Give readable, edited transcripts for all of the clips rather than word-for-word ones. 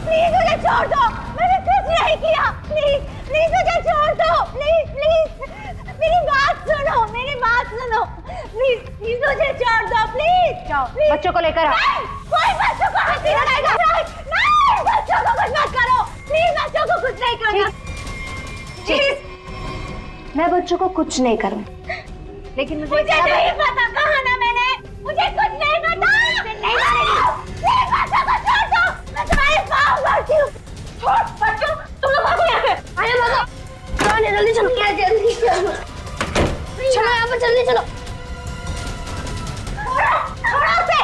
Please मुझे छोड़ दो, मैंने कुछ नहीं किया। प्लीज प्लीज मुझे छोड़ दो, प्लीज प्लीज मेरी बात सुनो, मेरी बात सुनो, प्लीज प्लीज मुझे छोड़ दो, प्लीज। जाओ बच्चों को लेकर आओ। कोई बच्चों को हाथ नहीं लगाएगा। नहीं, बच्चों को कुछ मत करो, प्लीज बच्चों को कुछ नहीं करना, प्लीज। मैं बच्चों को कुछ नहीं करूँ, लेकिन मुझे नहीं पता, कहा ना मैंने, मुझे कुछ नहीं पता। नहीं मारेगी, प्लीज बच्चों को छोड़ दो, मैं तुम्हारे पाँव पड़ती हूँ। छोड़ बच्चों, तुम लोग भागो यहाँ से, आया भागो। चलो जल्दी चलो, क्या जल्दी चलो, चलो यहाँ पर जल्दी चलो। छोड़ो उसे,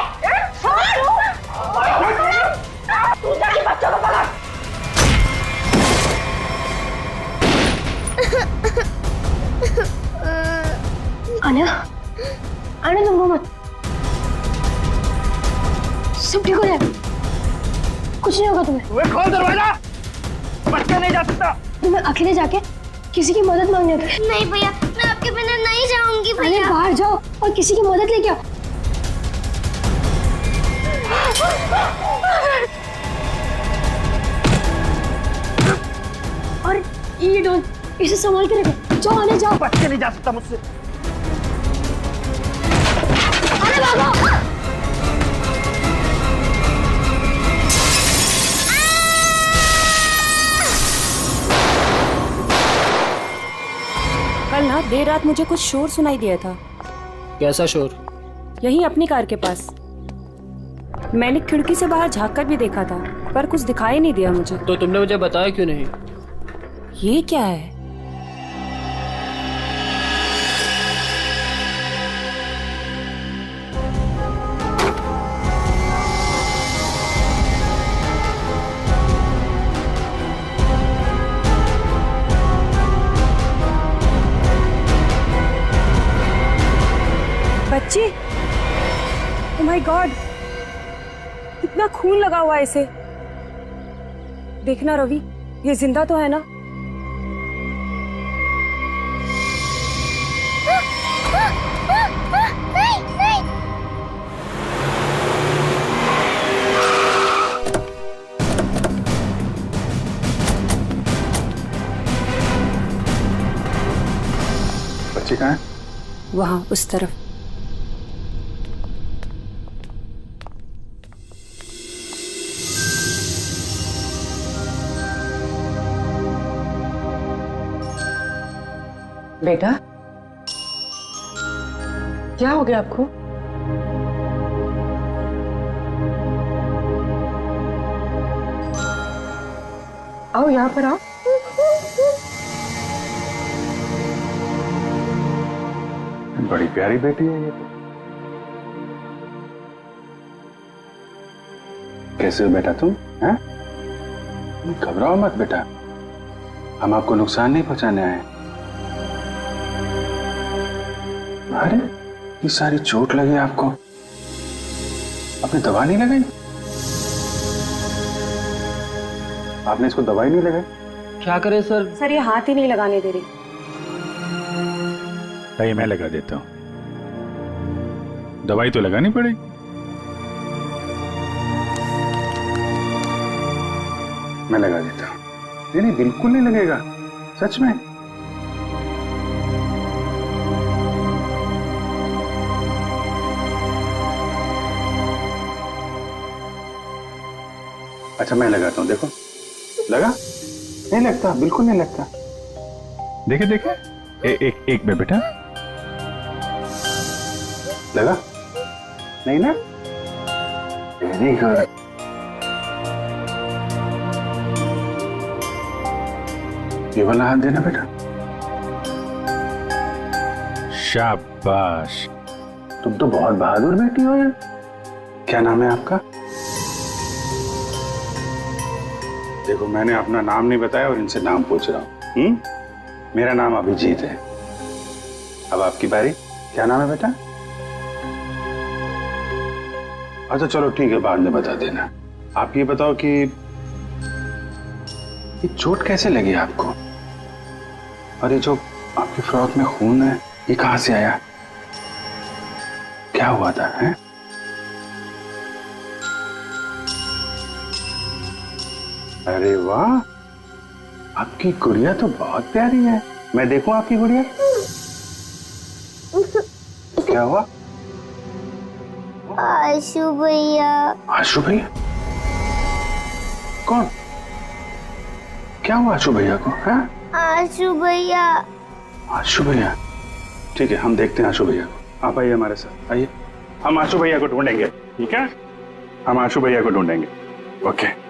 छोड़, तू जाके बच्चों को पकड़। आना, आना तुम रो मत, सब ठीक हो जाएगा, कुछ नहीं होगा तुम्हें। तुम्हें खोल दरवाजा, बच्चा नहीं जा सकता। तुम्हें अकेले जाके किसी की मदद मांगने होगी। नहीं भैया, मैं आपके बिना नहीं जाऊंगी अरे बाहर जाओ और किसी की मदद लेके आओ। और ये डॉल, इसे संभाल के रखो। जाओ आने जाओ। बच्चा नहीं जा सकता मुझसे। अरे बाबा, कल ना देर रात मुझे कुछ शोर सुनाई दिया था। कैसा शोर? यहीं अपनी कार के पास। मैंने खिड़की से बाहर झांक कर भी देखा था, पर कुछ दिखाई नहीं दिया मुझे। तो तुमने मुझे बताया क्यों नहीं? ये क्या है? बच्ची, ओह माय गॉड, कितना खून लगा हुआ है इसे। देखना रवि, ये जिंदा तो है ना? नहीं नहीं। बच्चे कहाँ है? वहां उस तरफ। बेटा, क्या हो गया आपको? आओ यहाँ पर आओ। बड़ी प्यारी बेटी है ये तो। कैसे हो बेटा तुम? हैं? घबराओ मत बेटा, हम आपको नुकसान नहीं पहुंचाने आए। अरे ये सारी चोट लगी आपको, आपने दवा नहीं लगाई? आपने इसको दवाई नहीं लगाई? क्या करे सर? सर ये हाथ ही नहीं लगाने दे रही। नहीं, मैं लगा देता हूं, दवाई तो लगानी पड़ेगी। मैं लगा देता हूं। नहीं नहीं, बिल्कुल नहीं लगेगा, सच में। अच्छा मैं लगाता हूं, देखो लगा? नहीं लगता, बिल्कुल नहीं लगता। देखे देखे, एक में बेटा लगा? नहीं ना? Very good. ये वाला हाथ देना बेटा। शाबाश, तुम तो बहुत बहादुर बेटी हो यार। क्या नाम है आपका? देखो मैंने अपना नाम नहीं बताया और इनसे नाम पूछ रहा हूँ। मेरा नाम अभिजीत है। अब आपकी बारी। क्या नाम है बेटा? अच्छा चलो ठीक है, बाद में बता देना। आप ये बताओ कि ये चोट कैसे लगी आपको? और ये जो आपकी फ्रॉक में खून है, ये कहां से आया? क्या हुआ था? हैं? अरे वाह, आपकी गुड़िया तो बहुत प्यारी है। मैं देखूं आपकी गुड़िया? क्या हुआ? आशु भैया। आशु भैया? कौन? क्या हुआ आशु भैया को? है आशु भैया। आशु भैया? ठीक है, हम देखते हैं आशु भैया को। आप आइए हमारे साथ, आइए। हम आशु भैया को ढूंढेंगे, ठीक है? हम आशु भैया को ढूंढेंगे। ओके।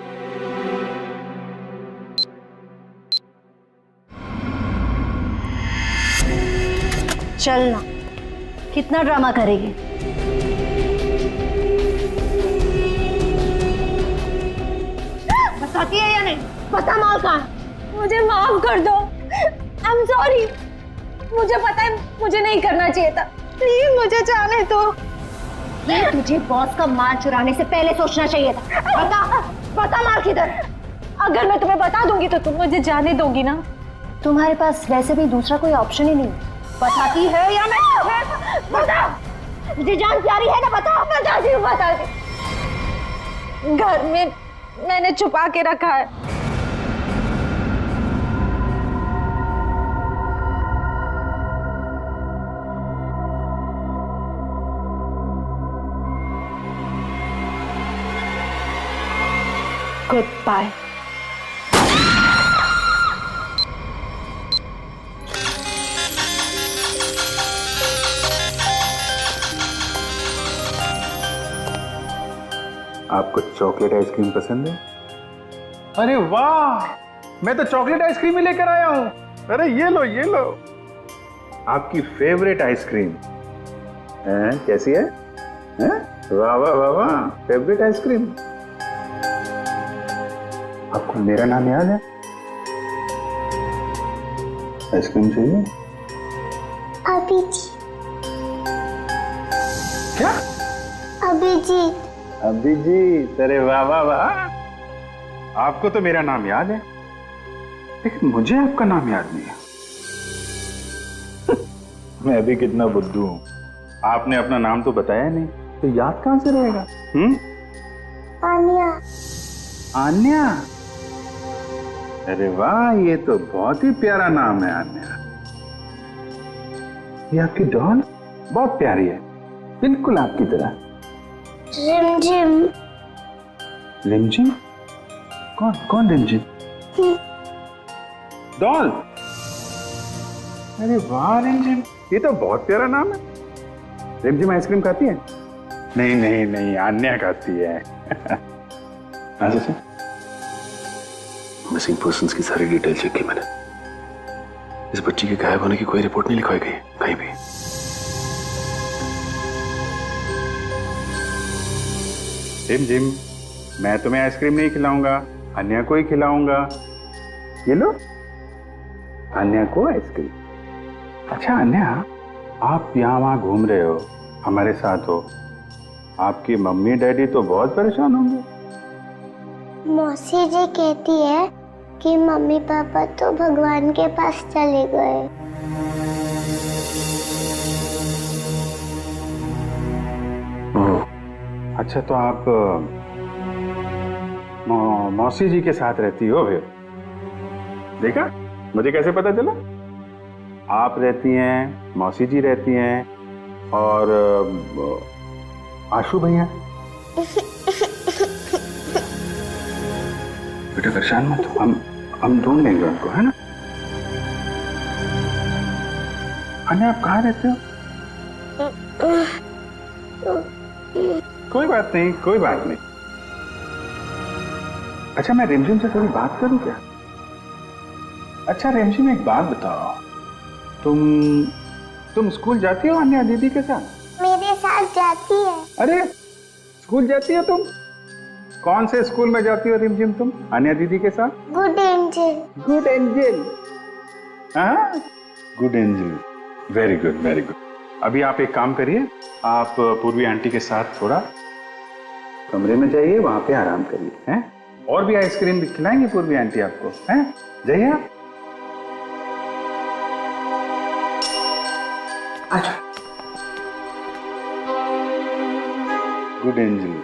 चलना, कितना ड्रामा करेगी? बताती है या नहीं? बता माल कहाँ है? मुझे माफ कर दो। I am sorry. मुझे पता है मुझे नहीं करना चाहिए था। प्लीज मुझे जाने दो। तुझे बॉस का माल चुराने से पहले सोचना चाहिए था। बता माल किधर? अगर मैं तुम्हें बता दूंगी तो तुम मुझे जाने दोगी ना? तुम्हारे पास वैसे भी दूसरा कोई ऑप्शन ही नहीं। बताती है या मैं? बता। मुझे जान प्यारी है ना? बता। बताती हूँ, बताती। घर में मैंने छुपा के रखा है। Goodbye. आपको चॉकलेट आइसक्रीम पसंद है? अरे वाह, मैं तो चॉकलेट आइसक्रीम ही लेकर आया हूं। अरे ये लो, ये लो, आपकी फेवरेट आइसक्रीम। कैसी है? वाह वाह वाह वाह, फेवरेट आइसक्रीम। आपको मेरा नाम याद है? आइसक्रीम चाहिए? अभिजीत। क्या? अभिजीत। अभिजीत, अरे वाह वाह वाह, आपको तो मेरा नाम याद है, लेकिन मुझे आपका नाम याद नहीं है। मैं अभी कितना बुद्धू हूं, आपने अपना नाम तो बताया नहीं, तो याद कहां से रहेगा? आन्या। आन्या? अरे वाह, ये तो बहुत ही प्यारा नाम है आन्या। ये आपकी डॉल बहुत प्यारी है, बिल्कुल आपकी तरह। रिमझिम। रिमझिम? कौन कौन रिमझिम? डॉल? अरे वाह रिमझिम, ये तो बहुत प्यारा नाम है। रिमझिम आइसक्रीम खाती है? नहीं नहीं नहीं, आन्या खाती है। अच्छा, मिसिंग पर्संस की सारी डिटेल चेक की मैंने। इस बच्ची के गायब होने की कोई रिपोर्ट नहीं लिखवाई गई कहीं भी। जिम, मैं तुम्हें आइसक्रीम नहीं खिलाऊंगा, अन्या को ही खिलाऊंगा। ये लो, अन्या को आइसक्रीम। अच्छा अन्या, आप यहाँ वहाँ घूम रहे हो, हमारे साथ हो, आपकी मम्मी डैडी तो बहुत परेशान होंगे। मौसी जी कहती है कि मम्मी पापा तो भगवान के पास चले गए। अच्छा, तो आप मौसी जी के साथ रहती हो फिर? देखा, मुझे कैसे पता चला? आप रहती हैं, मौसी जी रहती हैं, और आशु भैया। बेटा परेशान मत हो, हम ढूंढ लेंगे उनको, है ना? अन्या, आप कहाँ रहते हो? कोई बात नहीं, कोई बात नहीं। अच्छा, मैं रिमझिम से थोड़ी बात करूं क्या? अच्छा रिमझिम, एक बात बताओ, तुम स्कूल जाती हो अन्या दीदी के साथ? मेरे साथ जाती है। अरे, स्कूल जाती हो तुम? कौन से स्कूल में जाती हो रिमझिम तुम अन्या दीदी के साथ? Good angel. Good angel? हाँ, good angel, very good very good. अभी आप एक काम करिए, आप पूर्वी आंटी के साथ थोड़ा कमरे में जाइए, वहां पे आराम करिए, हैं? और भी आइसक्रीम भी खिलाएंगे पूर्वी आंटी आपको, हैं? जाइए आप। अच्छा, गुड एंजल,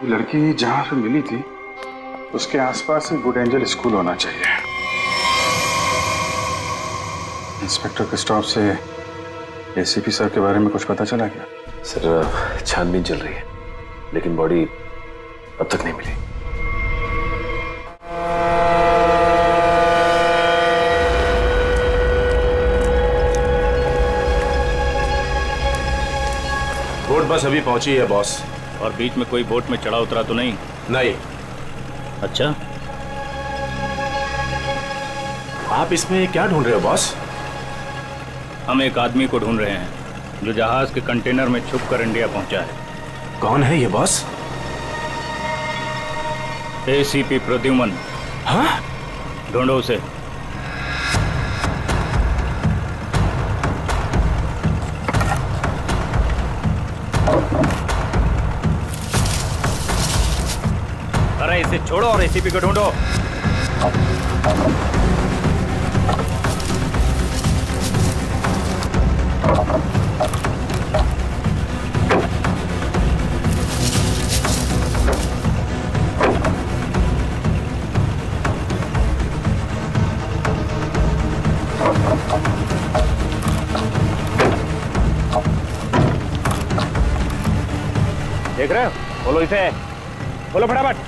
लड़की जहां से मिली थी उसके आसपास ही गुड एंजल स्कूल होना चाहिए। इंस्पेक्टर क्रिस्टोफ से एसीपी सर के बारे में कुछ पता चला क्या? सर छानबीन चल रही है, लेकिन बॉडी अब तक नहीं मिली। बोट बस अभी पहुंची है बॉस। और बीच में कोई बोट में चढ़ा उतरा तो नहीं? नहीं। अच्छा, आप इसमें क्या ढूंढ रहे हो बॉस? हम एक आदमी को ढूंढ रहे हैं जो जहाज के कंटेनर में छुपकर इंडिया पहुंचा है। कौन है ये बॉस? एसीपी प्रद्युमन। हाँ? ढूंढो उसे। अरे इसे छोड़ो और एसीपी को ढूंढो। देख रहे हो? बोलो इसे, बोलो फटाफट।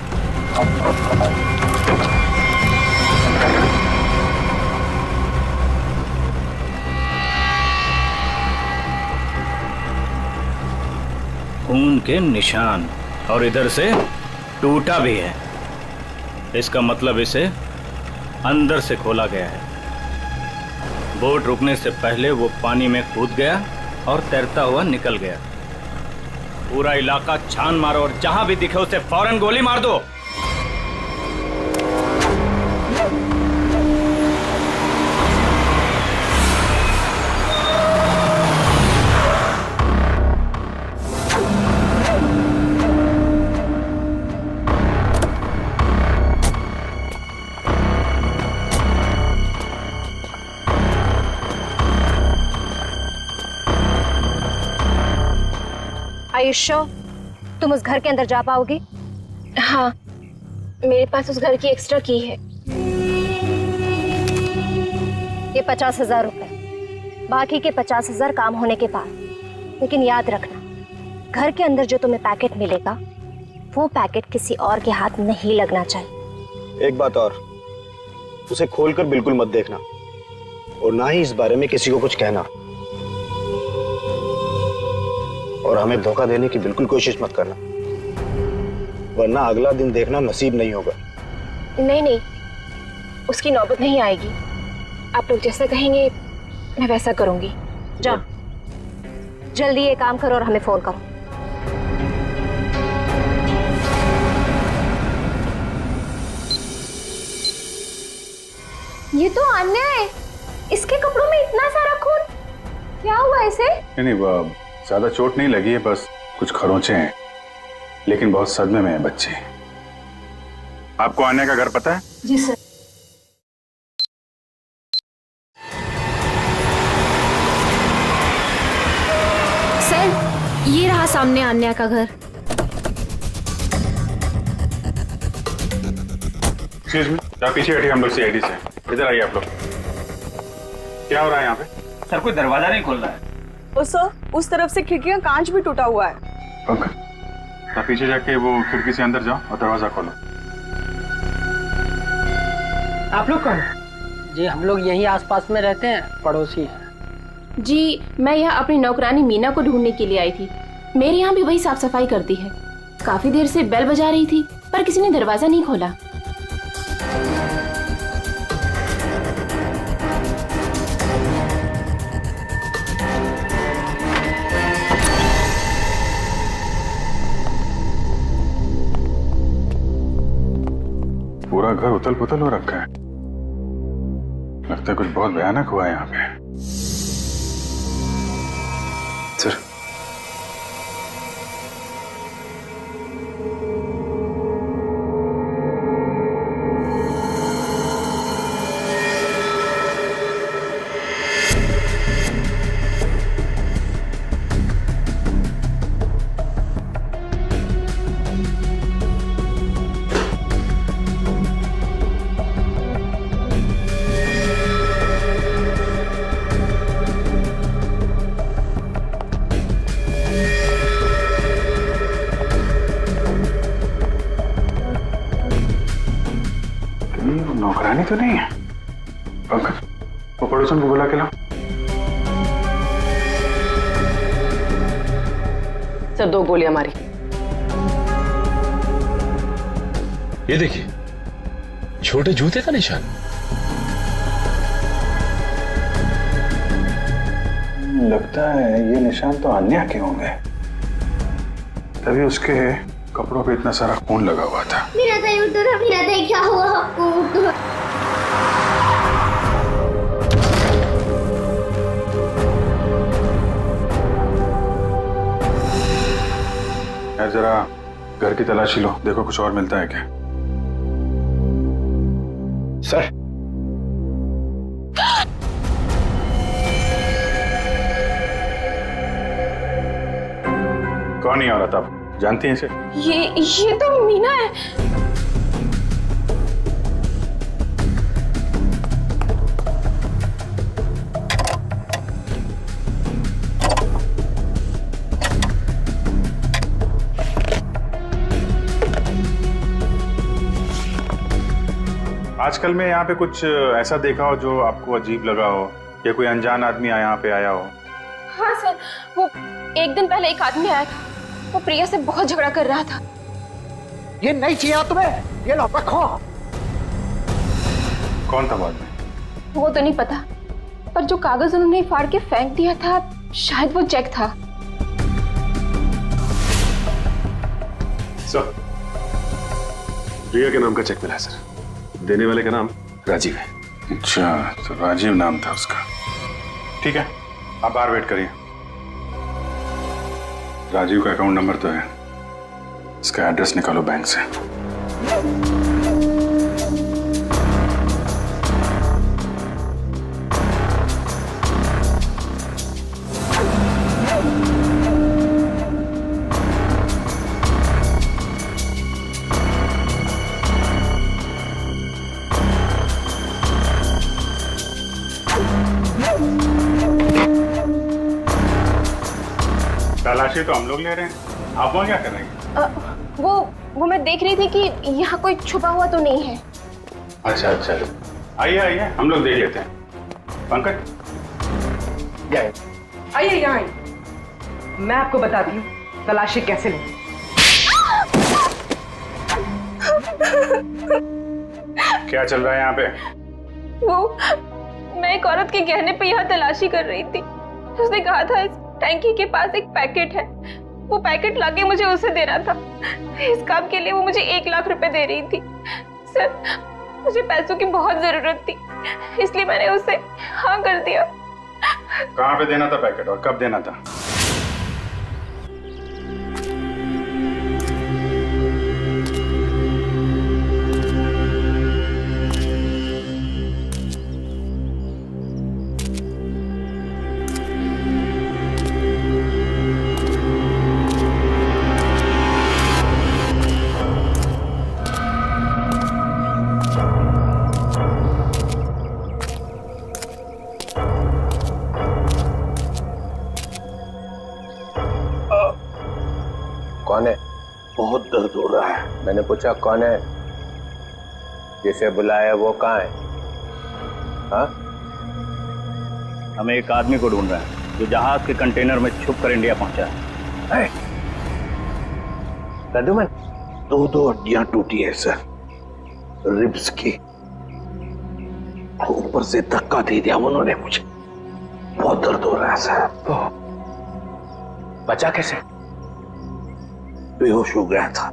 खून के निशान, और इधर से टूटा भी है। इसका मतलब इसे अंदर से खोला गया है। बोट रुकने से पहले वो पानी में कूद गया और तैरता हुआ निकल गया। पूरा इलाका छान मारो और जहां भी दिखे उसे फौरन गोली मार दो। आयुष्यो, तुम उस घर के अंदर जा पाओगे? हाँ, मेरे पास उस घर की एक्स्ट्रा की है। ये 50,000 रुपए, बाकी के 50,000 काम होने के बाद। लेकिन याद रखना, घर के अंदर जो तुम्हें पैकेट मिलेगा वो पैकेट किसी और के हाथ नहीं लगना चाहिए। एक बात और, उसे खोलकर बिल्कुल मत देखना और ना ही इस बारे में किसी को कुछ कहना, और हमें धोखा देने की बिल्कुल कोशिश मत करना, वरना अगला दिन देखना नसीब नहीं होगा। नहीं नहीं, उसकी नौबत नहीं आएगी। आप लोग जैसा कहेंगे मैं वैसा करूंगी। जाओ, जल्दी ये काम करो और हमें फोन करो। ये तो अन्याय है। इसके कपड़ों में इतना सारा खून, क्या हुआ इसे? नहीं, वो ज्यादा चोट नहीं लगी है, बस कुछ खरोंचे हैं, लेकिन बहुत सदमे में है बच्चे। आपको आने का घर पता है? जी सर। सर, ये रहा सामने अन्या का घर। एक्सक्यूज मी, आप पीछे हटिए, हम लोग सीआईडी से। इधर आइए आप लोग। क्या हो रहा है यहाँ पे? सर, कोई दरवाजा नहीं खोल रहा है। उस तरफ से खिड़की का कांच भी टूटा हुआ है। ओके, आप पीछे जाके वो खिड़की से अंदर जाओ और दरवाजा खोलो। आप लोग कौन? जी हम लोग यही आसपास में रहते हैं, पड़ोसी हैं। जी मैं यहाँ अपनी नौकरानी मीना को ढूंढने के लिए आई थी। मेरे यहाँ भी वही साफ सफाई करती है। काफी देर से बेल बजा रही थी पर किसी ने दरवाजा नहीं खोला। पूरा घर उथल पुथल हो रखा है। लगता है कुछ बहुत भयानक हुआ है यहाँ पे। सर, वो नौकरानी तो नहीं है? पंकज, वो पड़ोसन को बुला के लाओ। सर 2 गोलियां मारी। ये देखिए, छोटे जूते का निशान। लगता है ये निशान तो अन्या के होंगे, तभी उसके कपड़ों पे इतना सारा खून लगा हुआ था। मेरा दही उठो, मेरा दही, क्या हुआ आपको? उठो। यार जरा घर की तलाशी लो, देखो कुछ और मिलता है क्या। सर, कौन है औरत, आप जानती हैं इसे? ये तो मीना है। आजकल में यहाँ पे कुछ ऐसा देखा हो जो आपको अजीब लगा हो, या कोई अनजान आदमी यहाँ पे आया हो? हाँ सर, वो एक दिन पहले एक आदमी आया था, वो प्रिया से बहुत झगड़ा कर रहा था। ये नहीं चाहिए तुम्हें, ये लो रखो। कौन था बाद में? वो तो नहीं पता, पर जो कागज उन्होंने फाड़ के फेंक दिया था, शायद वो चेक था। सर, प्रिया के नाम का चेक मिला है सर। देने वाले का नाम राजीव है। अच्छा, तो राजीव नाम था उसका। ठीक है, आप बाहर वेट करिए। राजीव का अकाउंट नंबर तो है, इसका एड्रेस निकालो बैंक से। तलाशी तो हम लोग ले रहे हैं, आप वहाँ क्या कर रहे हैं? वो मैं देख रही थी कि यहाँ कोई छुपा हुआ तो नहीं है। अच्छा अच्छा, आइए आइए, हम लोग देख लेते हैं। पंकज, आइए यहाँ आइए, मैं आपको बताती हूँ तलाशी कैसे लें। क्या चल रहा है यहाँ पे? वो मैं एक औरत के गहने पे यहाँ तलाशी कर रही थी। उसने कहा था इस टैंकी के पास एक पैकेट है, वो पैकेट लाके मुझे उसे देना था। इस काम के लिए वो मुझे 1 लाख रुपए दे रही थी। सर, मुझे पैसों की बहुत जरूरत थी, इसलिए मैंने उसे हाँ कर दिया। कहाँ पे देना था पैकेट और कब देना था? कौन है? बहुत दर्द हो रहा है। मैंने पूछा कौन है? जिसे बुलाया वो कहाँ है? हाँ? हमें एक आदमी को ढूंढ रहे हैं जो जहाज के कंटेनर में छुप कर इंडिया पहुंचा है। प्रद्युमन, 2 हड्डियां टूटी है सर, रिब्स की। ऊपर से धक्का दे दिया उन्होंने मुझे, बहुत दर्द हो रहा है सर। बचा कैसे? बेहोश हो गया था,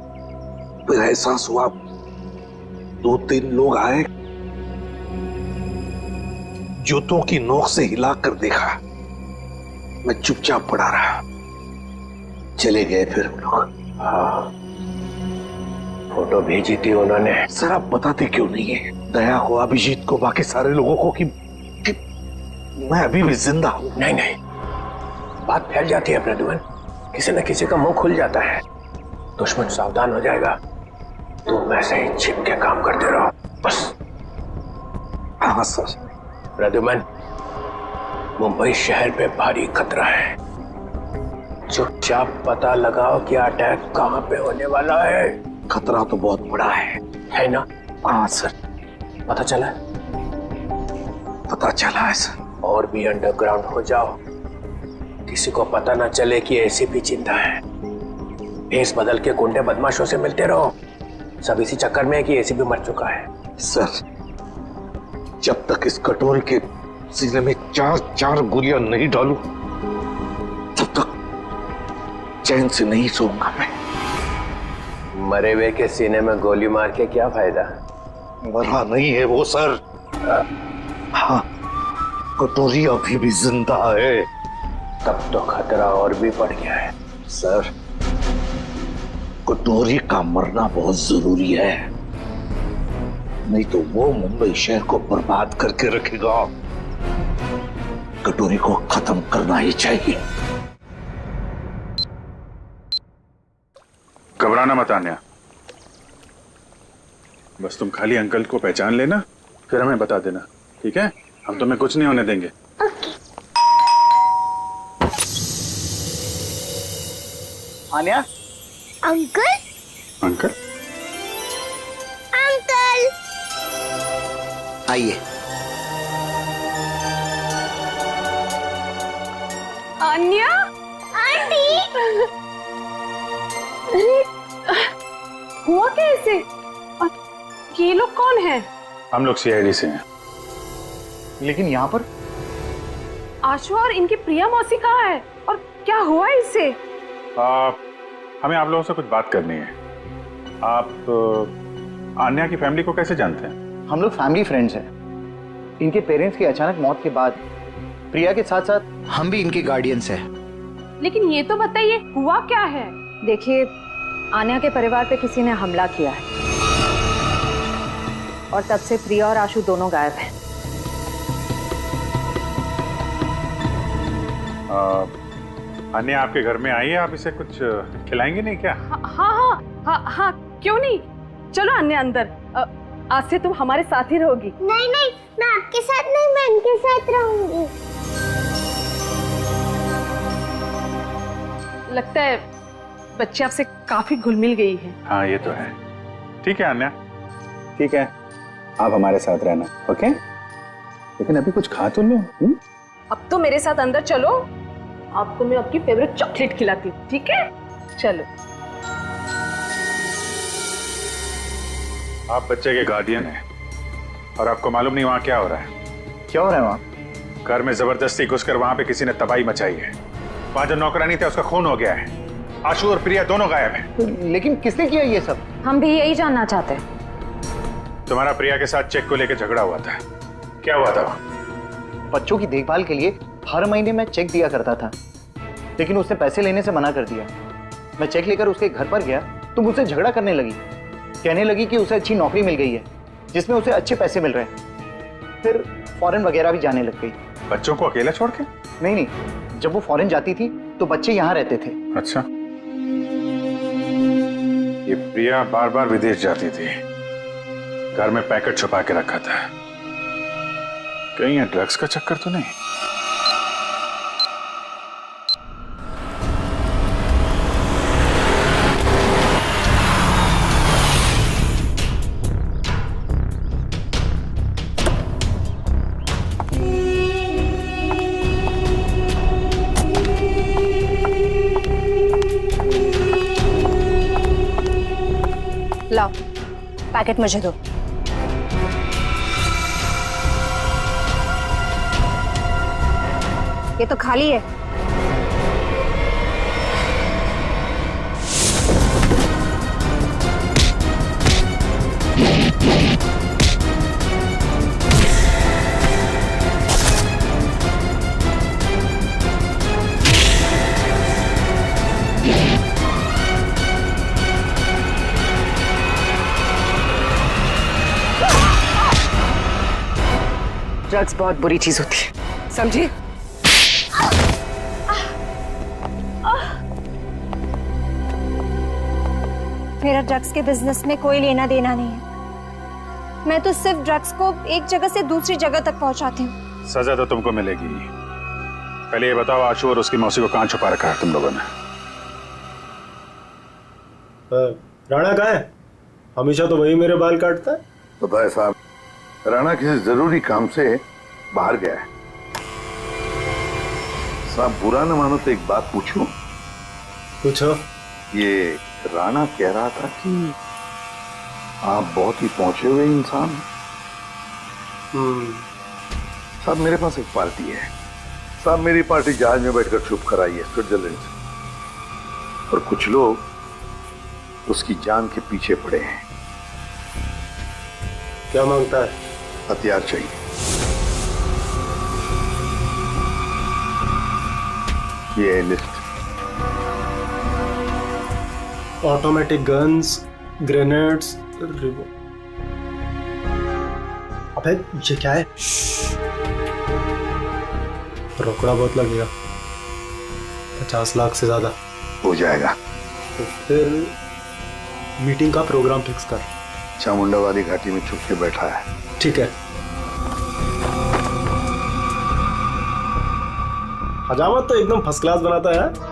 फिर एहसास हुआ, 2-3 लोग आए, जूतों की नोक से हिलाकर देखा, मैं चुपचाप पड़ा रहा, चले गए फिर उन लोग। हाँ, फोटो भेजी थी उन्होंने। सर आप बताते क्यों नहीं है दया को, अभिजीत को, बाकी सारे लोगों को कि मैं अभी भी जिंदा हूं? नहीं, बात फैल जाती है प्रद्युमन, किसी न किसी का मुंह खुल जाता है, दुश्मन सावधान हो जाएगा। तुम ऐसे ही छिप के काम करते रहो बस। हाँ सर। प्रद्युमन, मुंबई शहर पे भारी खतरा है, चुपचाप पता लगाओ कि अटैक कहाँ पे होने वाला है। खतरा तो बहुत बड़ा है ना? हाँ सर, पता चला? पता चला है सर। और भी अंडरग्राउंड हो जाओ, किसी को पता ना चले कि एसीपी जिंदा है। भेस बदल के गुंडे बदमाशों से मिलते रहो, सब इसी चक्कर में है कि एसीपी मर चुका है। सर, जब तक इस कटोरी के सीने में 4 गोलियां नहीं डालूं, तब तक चैन से नहीं सोऊंगा मैं। मरे हुए के सीने में गोली मार के क्या फायदा? मरा नहीं है वो सर। हाँ, कटोरी अभी भी जिंदा है। तब तो खतरा और भी बढ़ गया है। सर, कटोरी का मरना बहुत जरूरी है, नहीं तो वो मुंबई शहर को बर्बाद करके रखेगा। कटोरी को खत्म करना ही चाहिए। घबराना मत आन्या, बस तुम खाली अंकल को पहचान लेना, फिर हमें बता देना, ठीक है? हम तुम्हें कुछ नहीं होने देंगे। आन्या। अंकल अंकल अंकल आइए। अन्या, आंटी। हुआ कैसे? ये लोग कौन हैं? हम लोग सीआईडी से हैं। लेकिन यहाँ पर आशु और इनकी प्रिया मौसी कहाँ है और क्या हुआ इससे? हमें आप लोगों से कुछ बात करनी है। आप आन्या की फैमिली को कैसे जानते हैं? हम लोग फैमिली फ्रेंड्स हैं। इनके पेरेंट्स की अचानक मौत के बाद प्रिया के साथ साथ हम भी इनके गार्डियंस हैं। लेकिन ये तो बताइए हुआ क्या है? देखिए, आन्या के परिवार पे किसी ने हमला किया है और तब से प्रिया और आशु दोनों गायब हैं। आन्या आपके घर में आई है, आप इसे कुछ खिलाएंगे नहीं क्या? हाँ, क्यों नहीं? चलो अन्या अंदर। आज से तुम हमारे साथ ही रहोगी। नहीं नहीं, मैं आपके साथ नहीं, मैं इनके साथ रहूंगी। लगता है बच्चे आपसे काफी घुल मिल गई है। हाँ ये तो है। ठीक है आन्या, ठीक है, आप हमारे साथ रहना, ओके? लेकिन अभी कुछ खा तो लो। अब तो मेरे साथ अंदर चलो, आपको मैं आपकी फेवरेट चॉकलेट खिलाती हूँ, ठीक है? चलो। आप बच्चे के गार्डियन हैं और आपको मालूम नहीं वहाँ क्या हो रहा है? क्या हो रहा है वहाँ? घर में जबरदस्ती घुसकर वहाँ पे किसी ने तबाही मचाई है। वहाँ जो नौकरानी था उसका खून हो गया है। आशु और प्रिया दोनों गायब हैं। लेकिन किसने किया ये सब? हम भी यही जानना चाहते हैं। तुम्हारा प्रिया के साथ चेक को लेकर झगड़ा हुआ था, क्या हुआ था? बच्चों की देखभाल के लिए हर महीने मैं चेक दिया करता था, लेकिन उसने पैसे लेने से मना कर दिया। मैं चेक लेकर उसके घर पर गया तो मुझसे झगड़ा करने लगी, कहने लगी कि उसे अच्छी नौकरी मिल गई है जिसमें उसे अच्छे पैसे मिल रहे हैं। फिर फॉरेन वगैरह भी जाने लग गई। बच्चों को अकेला छोड़ के? नहीं, जब वो फॉरेन जाती थी तो बच्चे यहाँ रहते थे। अच्छा, ये प्रिया बार बार विदेश जाती थी, घर में पैकेट छुपा के रखा था। कहीं ये ड्रग्स का चक्कर तो नहीं? लाओ, पैकेट मुझे दो। ये तो खाली है। ड्रग्स बहुत बुरी चीज होती है, समझी? मेरा ड्रग्स के बिजनेस में कोई लेना देना नहीं है। मैं तो सिर्फ ड्रग्स को एक जगह से दूसरी जगह तक पहुंचाती हूँ। सजा तो तुमको मिलेगी। पहले ये बताओ, आशु और उसकी मौसी को कहाँ छुपा रखा है तुम लोगों ने? राणा कहाँ है? हमेशा तो वही मेरे बाल काटता है। तो भाई साहब, राणा किसी जरूरी काम से बाहर गया है। साहब बुरा न मानो तो एक बात पूछूं? पूछो। ये राणा कह रहा था कि आप बहुत ही पहुंचे हुए इंसान हैं। साहब मेरे पास एक पार्टी है। साहब मेरी पार्टी जहाज में बैठकर छुप कर आई है स्विट्जरलैंड से, और कुछ लोग उसकी जान के पीछे पड़े हैं। क्या मांगता है? हथियार चाहिए। ये है लिस्ट। ऑटोमेटिक गन्स, ग्रेनेड्स, अबे ये क्या है? रोकड़ा बहुत लगेगा, 50 लाख से ज्यादा हो जाएगा। तो फिर मीटिंग का प्रोग्राम फिक्स कर। चामुंडा वाली घाटी में छुप के बैठा है। ठीक है। हजामत तो एकदम फर्स्ट क्लास बनाता है।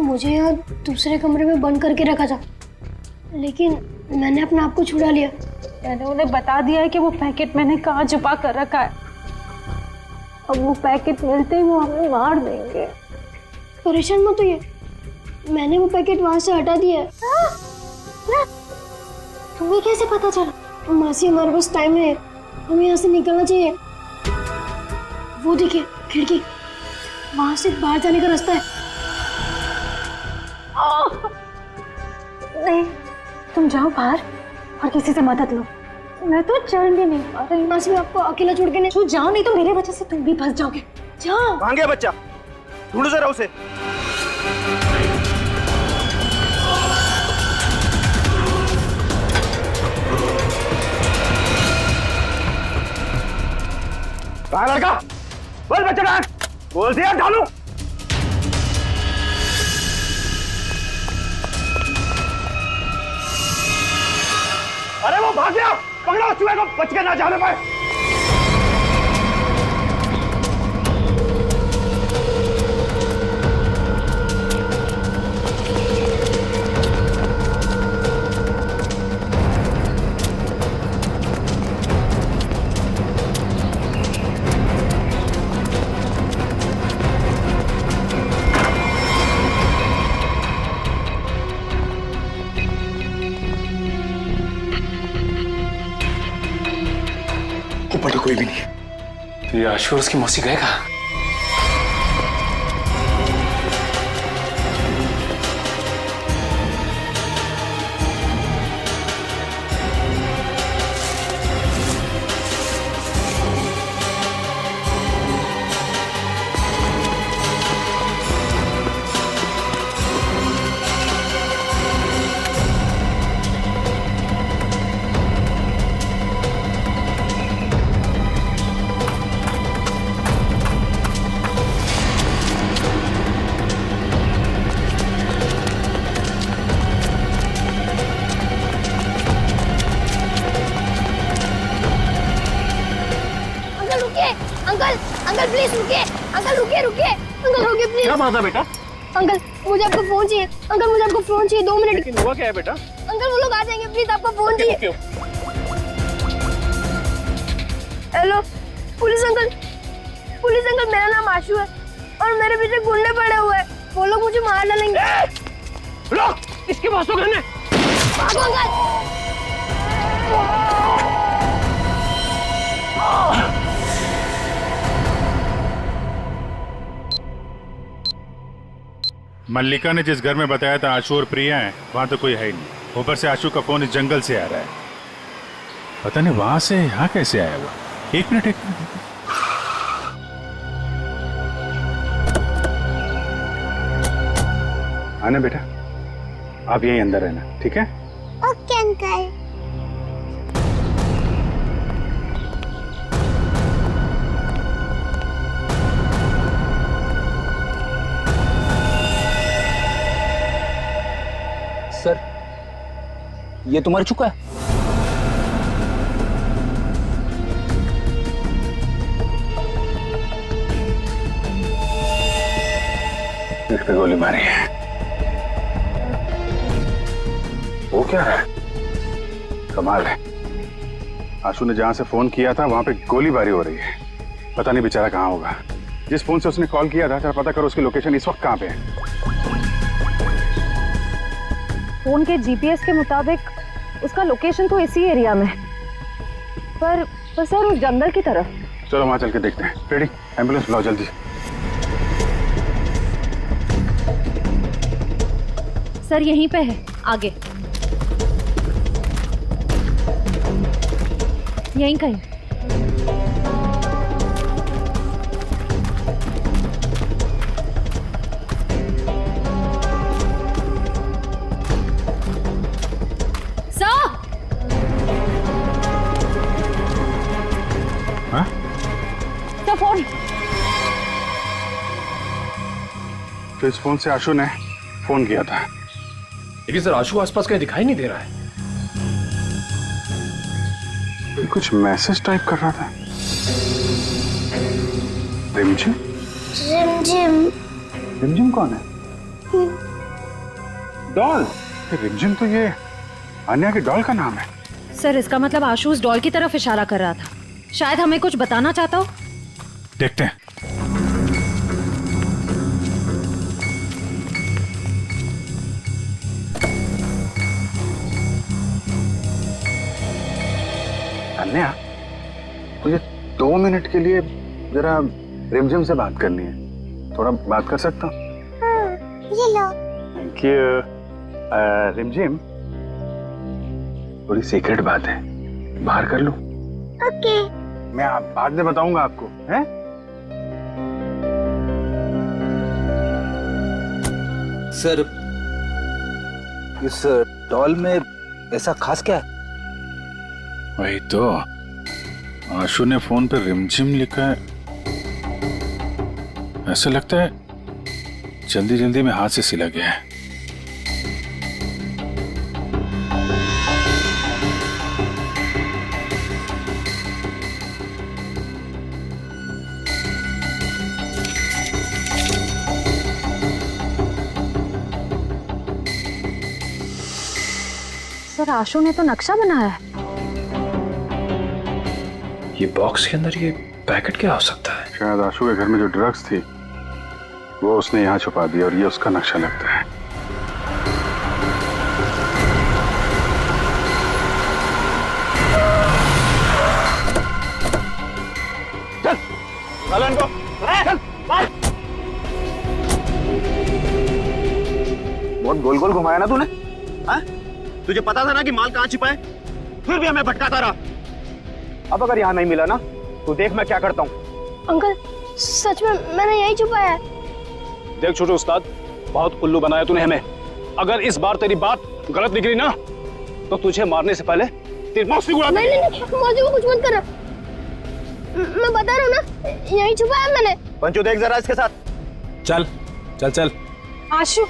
मुझे यहाँ दूसरे कमरे में बंद करके रखा था, लेकिन मैंने अपने आप को छुड़ा लिया। मैंने उन्हें बता दिया है कि वो पैकेट मैंने कहाँ छुपा कर रखा है। अब वो पैकेट मिलते ही वो हमें मार देंगे। परेशान मत होइए, मैंने वो पैकेट वहां से हटा दिया है। तुम्हें कैसे पता चला? मासी हमारे पास टाइम है, हमें यहाँ से निकलना चाहिए। वो देखिए खिड़की, वहां से बाहर जाने का रास्ता है। नहीं, तुम जाओ बाहर और किसी से मदद लो। मैं तो चढ़ भी नहीं पा रही। मासी मैं आपको अकेला छोड़ के नहीं। तू जाओ, नहीं तो मेरे वजह से तुम भी फंस जाओगे। जाओ। कहाँ गया बच्चा? ढूंढो जरा उसे। कहाँ लड़का? बोल बच्चा कहाँ? बोल दिया ढालू। अरे वो भाग गया, पकड़ो चूहे को, बच के ना जाने पाए। ऊपर तो कोई भी नहीं है। तो ये आशु और उसकी मौसी गए कहाँ? अंकल प्लीज रुकिए। अंकल रुकिए रुकिए। अंकल रुकिए प्लीज। क्या बात है बेटा? अंकल मुझे आपका फोन चाहिए। अंकल मुझे आपका फोन चाहिए, 2 मिनट। लेकिन हुआ क्या है बेटा? अंकल वो लोग आ जाएंगे, प्लीज आपका फोन चाहिए। Hello police uncle. Police uncle मेरा नाम आशु है और मेरे पीछे गुंडे पड़े हुए हैं, वो लोग मुझे मार डालेंगे। रुक, इसके पास तो करने। भागो अंकल। मल्लिका ने जिस घर में बताया था आशु और प्रिया हैं, वहां तो कोई है ही नहीं। ऊपर से आशु का फोन इस जंगल से आ रहा है। पता नहीं वहां से यहाँ कैसे आया हुआ। एक मिनट। आना बेटा, आप यहीं अंदर रहना, ठीक है? Okay uncle. सर, ये तो मर चुका है। इस पे गोली मारी है। वो क्या है? कमाल है, आशु ने जहां से फोन किया था वहां पे गोलीबारी हो रही है। पता नहीं बेचारा कहाँ होगा। जिस फोन से उसने कॉल किया था, जरा पता करो उसकी लोकेशन इस वक्त कहाँ पे है। फोन के जीपीएस के मुताबिक उसका लोकेशन तो इसी एरिया में है, पर सर उस जंगल की तरफ। चलो वहां चल के देखते हैं। रेडी, एम्बुलेंस बुलाओ जल्दी। सर यहीं पे है, आगे यहीं कहीं। फोन। तो इस फोन से आशु ने फोन किया था, लेकिन सर आशु आसपास कहीं दिखाई नहीं दे रहा है। कुछ मैसेज टाइप कर रहा था। रिमझिम? रिमझिम? रिमझिम कौन है? डॉल? रिमझिम तो ये अन्या की डॉल का नाम है। सर इसका मतलब आशु उस डॉल की तरफ इशारा कर रहा था। शायद हमें कुछ बताना चाहता हो। देखते हैं। अन्या, मुझे 2 मिनट के लिए जरा रिमझिम से बात करनी है। थोड़ा बात कर सकता हूँ? ये लो। Thank you. रिमझिम, थोड़ी सीक्रेट बात है, बाहर कर लूं? ओके। मैं बाद में बताऊंगा आपको, हैं? सर, इस डॉल में ऐसा खास क्या है? वही तो, आशु ने फोन पे रिमझिम लिखा है। ऐसा लगता है जल्दी जल्दी में हाथ से सिला गया है। सर आशु ने तो नक्शा बनाया है। ये बॉक्स के अंदर ये पैकेट क्या हो सकता है? शायद आशु के घर में जो ड्रग्स थी वो उसने यहाँ छुपा दिया और ये उसका नक्शा लगता है। चल, चल इनको, चल, बहुत गोल गोल घुमाया ना तूने? हाँ? तुझे पता था ना कि माल कहाँ छिपा है, फिर भी हमें भटकाता रहा। अब अगर यहाँ नहीं मिला ना तो देख मैं क्या करता हूँ। अंकल सच में मैंने यही छुपाया है। देख छोटे उस्ताद, बहुत उल्लू बनाया तूने हमें। अगर इस बार तेरी बात गलत निकली ना तो तुझे मारने से पहले तेरी मौत से उड़ा नहीं नहीं नहीं, मौसी को कुछ मत करना। मैं बता रहा हूँ ना, यही छुपाया मैंने। पंचू देख जरा इसके साथ। चल चल चल। आशु,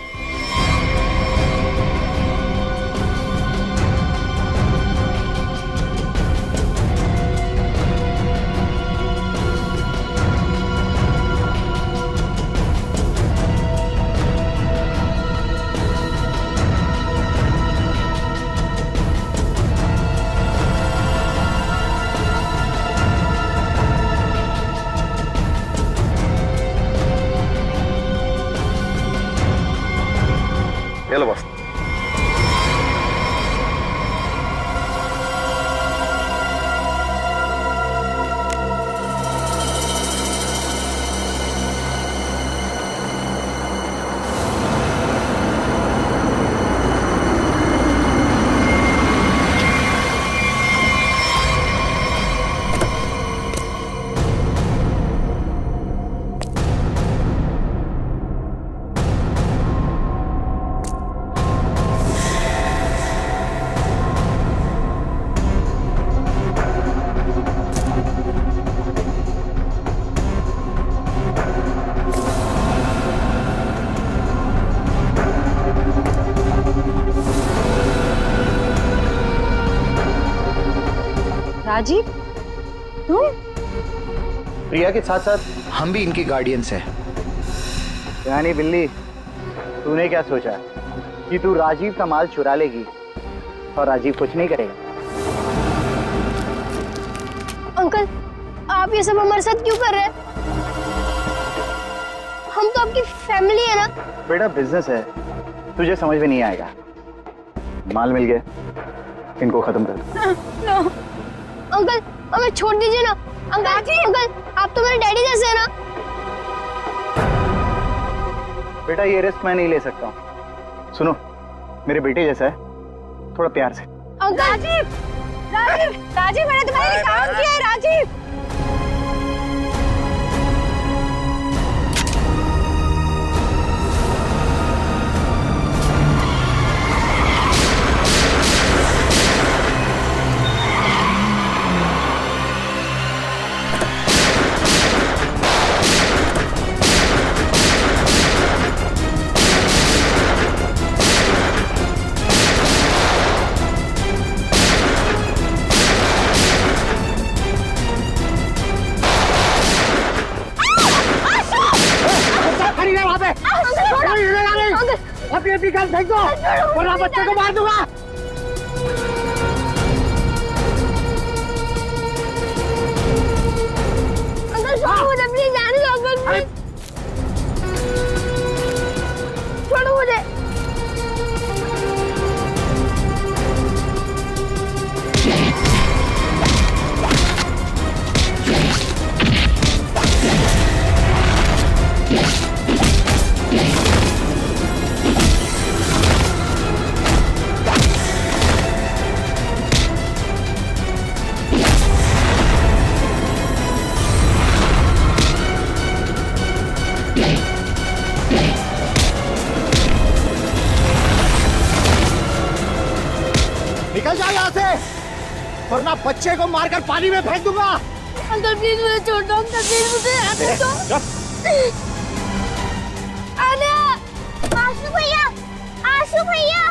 ये लो बस। राजीव, तुम? प्रिया के साथ साथ हम भी इनकी गार्डियंस हैं। यानी बिल्ली, तूने क्या सोचा कि तू राजीव का माल चुरा लेगी और राजीव कुछ नहीं करेगा? अंकल, आप ये सब हमारे साथ क्यों कर रहे हैं? हम तो आपकी फैमिली है ना। बेटा बिजनेस है, तुझे समझ में नहीं आएगा। माल मिल गया, इनको खत्म कर दो। नो अंकल, हमें छोड़ दीजिए ना। अंकल, आप तो मेरे डैडी जैसे हैं ना। बेटा ये रिस्क मैं नहीं ले सकता हूँ। सुनो, मेरे बेटे जैसा है, थोड़ा प्यार से। अंकल, राजीव, मैंने तुम्हारे लिए काम किया है। राजीव, अपनी गन फेंक दो वरना बच्चे को मार दूंगा। अंकल छोड़ो मुझे, प्लीज जाने दो अंकल, प्लीज छोड़ो मुझे। निकल जा यहाँ से वरना बच्चे को मारकर पानी में फेंक दूंगा। अंकल प्लीज मुझे छोड़ दो। अंकल प्लीज मुझे आने दो। आशु भैया, आशु भैया,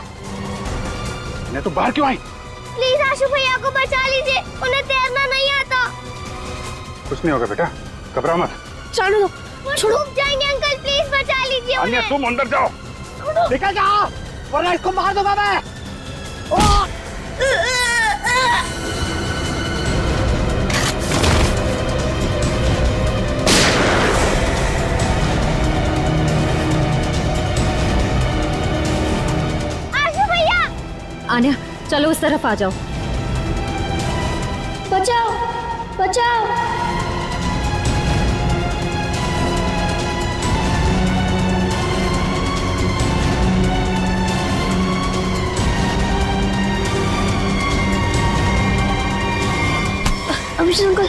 मैं तो बाहर क्यों आई? प्लीज आशु भैया को बचा लीजिए, उन्हें तैरना नहीं आता। कुछ नहीं होगा बेटा, घबराओ मत। छोड़ो, डूब जाएंगे अंकल, प्लीज बचा लीजिए अन्य उन्हें। तुम अंदर जाओ। निकल जाओ वरना इसको मार दूंगा मैं। आन्या, चलो उस तरफ आ जाओ। बचाओ, बचाओ। अभिषेक अंकल,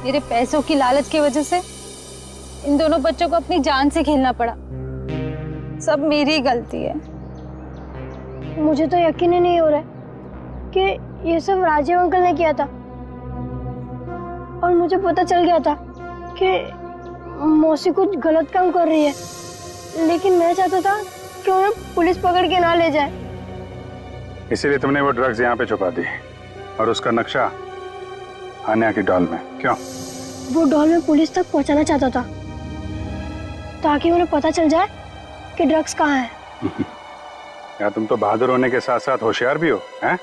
मेरे पैसों की लालच की वजह से इन दोनों बच्चों को अपनी जान से खेलना पड़ा। सब मेरी गलती है। मुझे तो यकीन ही नहीं हो रहा है कि ये सब राजीव अंकल ने किया था। और मुझे पता चल गया था कि मौसी कुछ गलत काम कर रही है, लेकिन मैं चाहता था कि उन्हें पुलिस पकड़ के ना ले जाए। इसीलिए तुमने वो ड्रग्स यहाँ पे छुपा दी और उसका नक्शा आन्या की डॉल में। क्यों? वो डॉल में पुलिस तक पहुंचाना चाहता था ताकि उन्हें पता चल जाए कि ड्रग्स कहाँ है। यार तुम तो बहादुर होने के साथ साथ होशियार भी हो, हैं?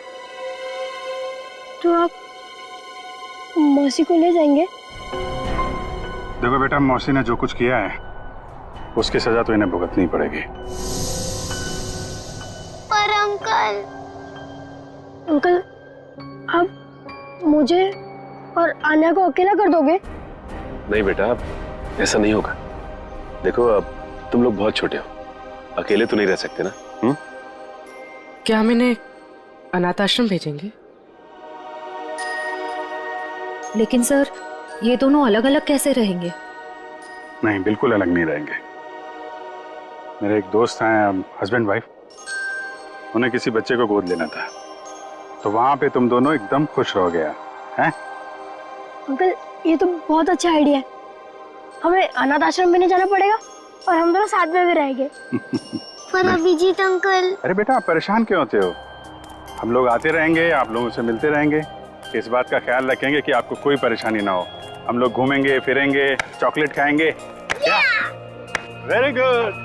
तो आप मौसी को ले जाएंगे? देखो बेटा, मौसी ने जो कुछ किया है उसकी सजा तो इन्हें भुगतनी पड़ेगी। पर अंकल, आप मुझे और आन्या को अकेला कर दोगे? नहीं बेटा, ऐसा नहीं होगा। देखो अब तुम लोग बहुत छोटे हो, अकेले तो नहीं रह सकते ना। क्या हम इन्हें अनाथ आश्रम भेजेंगे? लेकिन सर, ये दोनों अलग अलग कैसे रहेंगे? नहीं, बिल्कुल अलग नहीं रहेंगे। मेरे एक दोस्त हैं, हस्बैंड वाइफ, उन्हें किसी बच्चे को गोद लेना था, तो वहां पे तुम दोनों एकदम खुश रहोगे यार, हैं? अंकल ये तो बहुत अच्छा आइडिया है। हमें अनाथ आश्रम में नहीं जाना पड़ेगा और हम दोनों साथ में भी रहेंगे। पर अभिजीत अंकल। अरे बेटा, आप परेशान क्यों होते हो? हम लोग आते रहेंगे, आप लोगों से मिलते रहेंगे, इस बात का ख्याल रखेंगे कि आपको कोई परेशानी ना हो। हम लोग घूमेंगे फिरेंगे, चॉकलेट खाएंगे। क्या? Very good.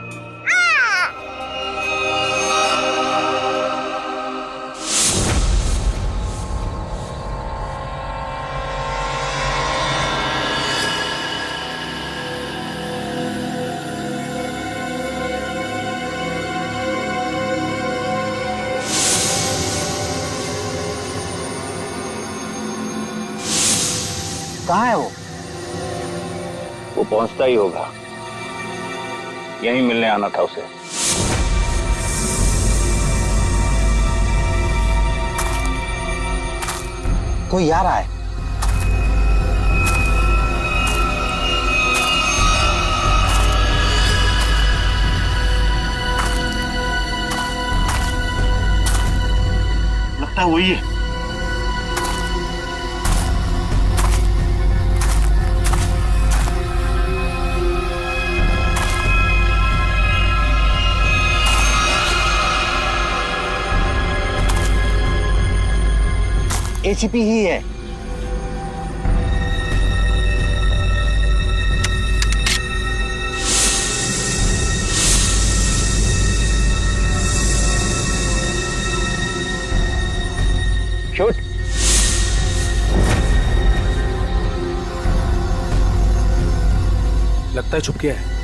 कहाँ है वो पहुंचता ही होगा, यहीं मिलने आना था उसे। कोई आ रहा है। लगता है वही है। एसीपी ही है। शूट। लगता है छुप गया है।